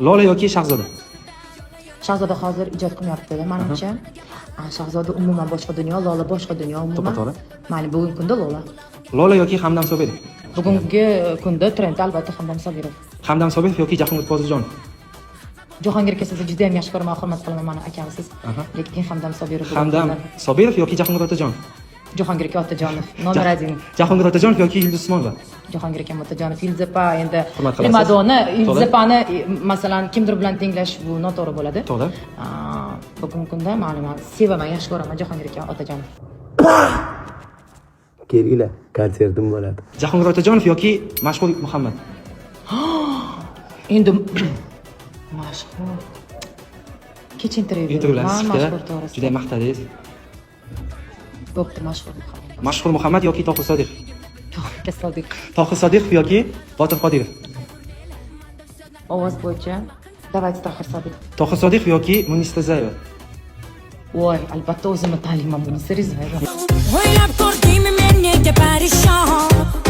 Lola yoki Shahzoda? Shahzoda hozir ijod qilyapti. Menimcha, Shahzoda umuman boshqa dunyo, Lola boshqa dunyo umuman. To'g'ri. Mayli, bugungi kunda Lola. Lola yoki Hamdam Sobirov? Bugungi kunda trendda albatta Hamdam Sobirov. Hamdam Sobirov yoki Jahongir Poziljonov? Jahongir aka sizni juda ham yaxshi ko'raman, hurmat qilaman, mani akamsiz. Lekin Hamdam Sobirov. Hamdam Sobirov yoki Jahongir Otajonov? Jahongir aka Otajonov. Nomer 1. Jahongir Otajonov yoki Yulduz Usmonova? Jahongir aka Otajonov. Yulduz opa endi Hurmat qilasiz. Primadonna, Yulduz opani masalan kimdir bilan tenglash bu noto'g'ri bo'ladi. To'g'ri. Bugungi kunda ma'lumot sevaman, yaxshi ko'raman Jahongir aka Otajonov. Kelinglar, konsertim bo'ladi. Jahongir Otajonov yoki Mashhur Muhammad? Endi mashhur. Kech intervyu Intervyularni mashhur to'g'risi. juda maqtadingiz. Bo'pti, mashhur. Mashhur Muhammad yoki Tohir Sodiqov? Tohir Sodiq. Tohir Sodiqov yoki Botir Qodirov? Ovoz bo'yicha давайте Tohir Sodiq. Tohir Sodiqov yoki Munisa Rizayeva? Voy, albatta o'zimni tanlayman buni, Rizayeva. O'ylab ko'rdingmi men nega parishon?